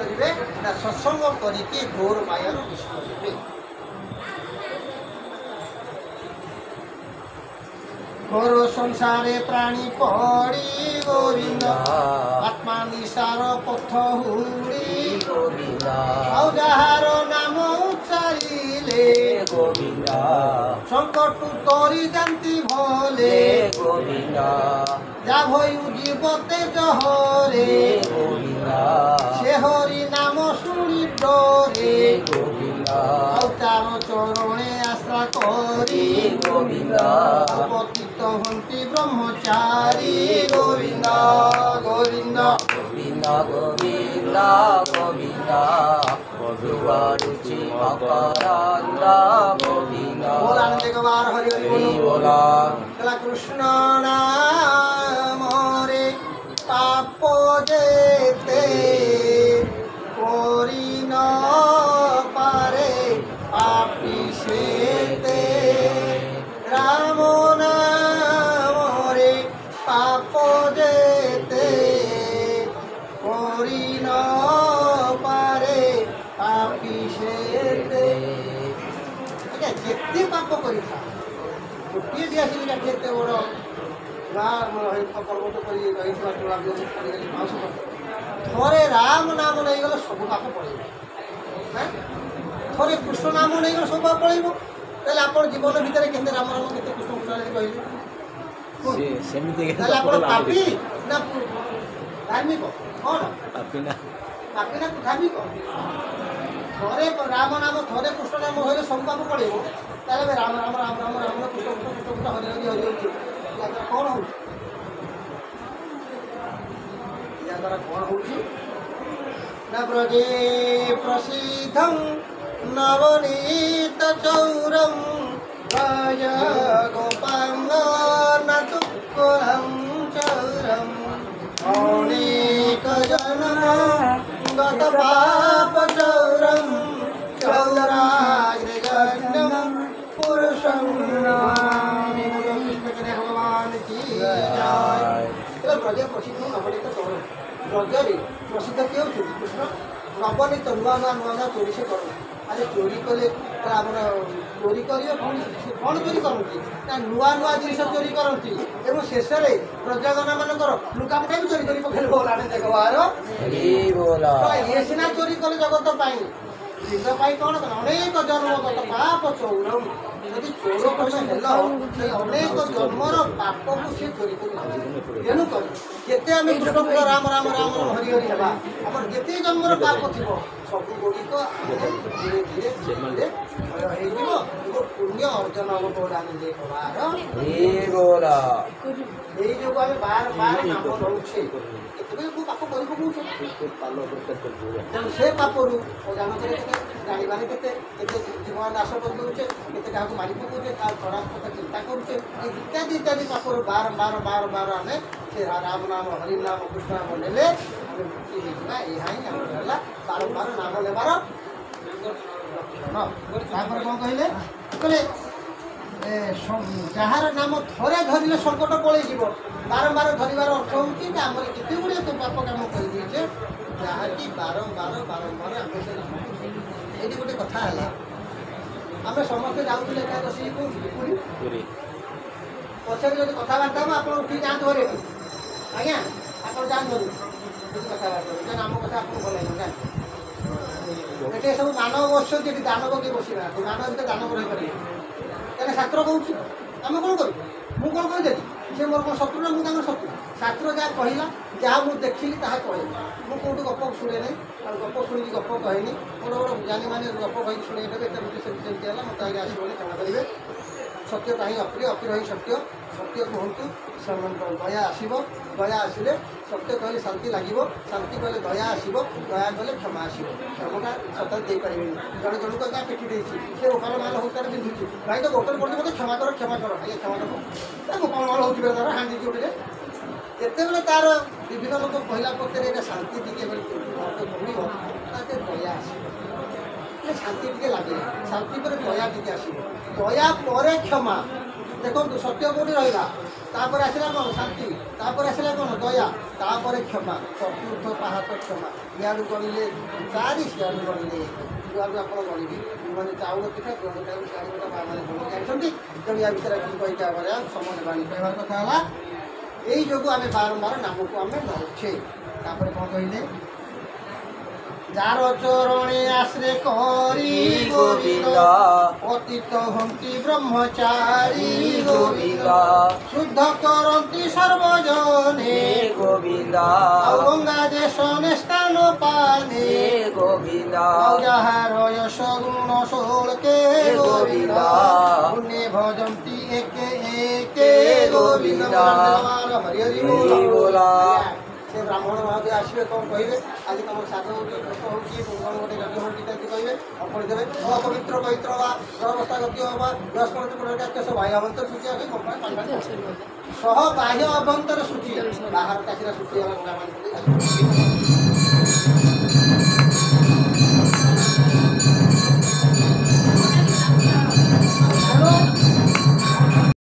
करेंगे ना सत्संग करके घोर माया विष करेंगे। घोर संसारे प्राणी पड़ी गोविंद आत्मा निशार पथ हुड़ी गोविंद आउ जहार नाम उच्चारिले गोविंद संकट तरी जानती भले गोविंद जा भयु जीवते जहरे गोविंद से हरि नाम शुणी डरे गोविंद आउ तार चरणे आश्रा करी गोविंद हंती ब्रह्मचारी गोविंद गोविंद गोविंद गोविंद गोविंद मधुवारुचि मकरंद गोविंद आनंद कुमार हरि हरि बोला कृष्ण नाम रे पाप जेते कोरी न पारे पापी सेते राम नाम रे पाप जेते कोरी न पारे पापी सेते जेते पाप करी गोटे भी आसिक जेते बड़ गाँ पर्वत कर थोड़े राम नाम नहीं गले सब पाप पड़े थोड़े कृष्ण नाम नहीं गले सब पाप पड़ो तेल आप जीवन भितर के राम राम के कृष्ण कृष्ण कहले पापी ना धार्मिक कौन पापी ना धार्मिक थोड़े राम नाम थोड़े कृष्ण नाम हो सब पाप पड़ो तेल राम राम राम राम राम कृष्ण कृष्ण कृष्ण हरि हरि हरि हरि कौन हो द्वारा कौन हो न ब्रजे प्रसिद्धं नवनीत चौरम राज गोपांग नतुकुलं चौरम अनेक जन्म गत पाप चौरम चौराग्रगण्यं पुरुषं भगवान की जय। ब्रज प्रसिद्ध नवनीत चौरम ब्रजरे प्रसिद्ध किए होती कृष्ण नवनीत नुआ नुआ नुआ नुआ चोरी से कर अरे चोरी कले चोरी करेंगे कौन चोरी करती ना नुआ नुआ जिन चोरी करती एवं शेष में प्रजागण मानकर लुकापटा भी चोरी कर पकड़ बोला जगवार ये सीना चोरी कले जगत लिंग कौन अनेक जन्म गत पाप चौरम यदि चोर कहे अनेक जन्मर पाप को सी चोरी कर तेणुक जिते आम कृष्ण राम राम राम हरि हरि हवा आम जिते जन्मर पाप थी सब गुड़िक धीरे धीरे पुण्य अर्जन हम जो आम बार बार नाम रोचे पाप कर से पापरू जानकर जानवर के जीवन नाश कर दौचे क्या मारी पकाउे खराब कथा चिंता करुचे इत्यादि इत्यादि पापरू बार बार बार बार आम से राम नाम हरि नाम कृष्ण नाम नेले आम मुक्ति होगा यहाँ ही बारंबार नाम लेबार कौन कहले कहले जार नाम थरे धरले संकट पलैज बारंबार धरबार अर्थ होती आम केते गुड़े तो पाप कम कर जहाँकि बारंबार बारंबार आम से ये गोटे कथा है आम समस्ते जाऊँ एकादशी पूरी पचर जो कथबार्ता हम आप उठी जाते घरे आज्ञा आप जाते कथबार्ता आम कथा आपको भल लगे ये सब दानव बस दानव किए बस दानव भर दानव रही पारे क्या शास्त्र कौच आम कौन कर कौन कहदेली सी मोर कौन शत्रु ना मुझे शत्रु शास्त्र जहाँ कहला जहाँ मुझे देखिली ताहा कहली मुझे गप शुणे ना गप शुणी गप कहनी बड़ बड़ ज्ञानी मैंने गप कही शुणे सेमती है मत आगे आसो क्षमा करेंगे सत्यता ही अप्रिय अप्रिय ही सत्य सत्य कहतु दया आसब दया आसिले सत्य कहले शांति लगे शांति कहले दया आसब दया कले क्षमा आसब क्षमता सत्य दे पारे जड़े जन को क्या पेटी देती से गोपाल माल होतार बिंधुची भाई तो गोटे पड़े मत क्षमा कर आगे क्षमा कर गोपाल माल होती हांडी जोड़े जिते तार विभिन्न लोक कहला पर शांति टे मिल दया आस शांति टे लगे शांति पर दया टे आस दया पर क्षमा देखो सत्य कौटी रहा ତାପରେ ଆସିଲା କ'ଣ ଶାନ୍ତି, ତାପରେ ଆସିଲା କ'ଣ ଦୟା, ତାପରେ କ୍ଷମା, ଚତୁର୍ଥ ପାହାଚ କ୍ଷମା। ଇଆଡ଼ୁ ଗଣିଲେ 4, ସିଆଡ଼ୁ ଗଣିଲେ 1। ଯୁଆଡ଼ୁ ଆପଣ ଗଣିବି ମାନେ ଚାଉଳ ପିଠା ଜଣଟାକୁ 4 ଗୋଟା ମାନେ ଗଣି ଜାଣିଛନ୍ତି। ତେଣୁ ୟା ଭିତରେ କିଛି କହିବା ପରେ ସମସ୍ତେ ବାଣୀ କହିବାର କଥା ହେଲା ଏଇ ଯୋଗୁଁ ଆମେ ବାରମ୍ବାର ନାମକୁ ଆମେ ନେଉଛେ। ତାପରେ କ'ଣ କହିଲେ ଯାର ଚରଣେ ଆଶ୍ରେ କରି ଗୋବିନ୍ଦ ପତିତ ହନ୍ତି ବ୍ରହ୍ମଚାରୀ ଗୋବିନ୍ଦ ଶୁଦ୍ଧ କରନ୍ତି ସର୍ବଜନେ ଗୋବିନ୍ଦ ଆଉ ଗଙ୍ଗା ଦେଶନେ ସ୍ଥାନ ପାନେ ଗୋବିନ୍ଦ ଆଉ ଯାହାର ଯଶ ଗୁଣ ଷୋଳକେ ଗୋବିନ୍ଦ ପୁଣ୍ୟ ଭଜନ୍ତି ଏକେ ଏକେ ଗୋବିନ୍ଦ ହରି ହରି ବୋଲ। ସେ ବ୍ରାହ୍ମଣ ମହାଦେବ ଆସିବେ କ'ଣ କହିବେ ଆଜି ତୁମର ସାଧ ହେଉଛି କୃଷ୍ଣ ହେଉଛି କ'ଣ ଗୋଟେ ଯଜ୍ଞ ହେଉଛି ଇତ୍ୟାଦି କହିବେ ଅର୍ପଣ ଦେବେ ଅପବିତ୍ର ପବିତ୍ର ବା ଜଳବସ୍ଥା ଗତି ହବା ଦଶ ବାହ୍ୟ ଅଭ୍ୟନ୍ତର ସୂଚି ଆସି ସହ ବାହ୍ୟ ଅଭ୍ୟନ୍ତର ସୂଚି ବାହାର କାଶିରା ସୂଚି ହେଲା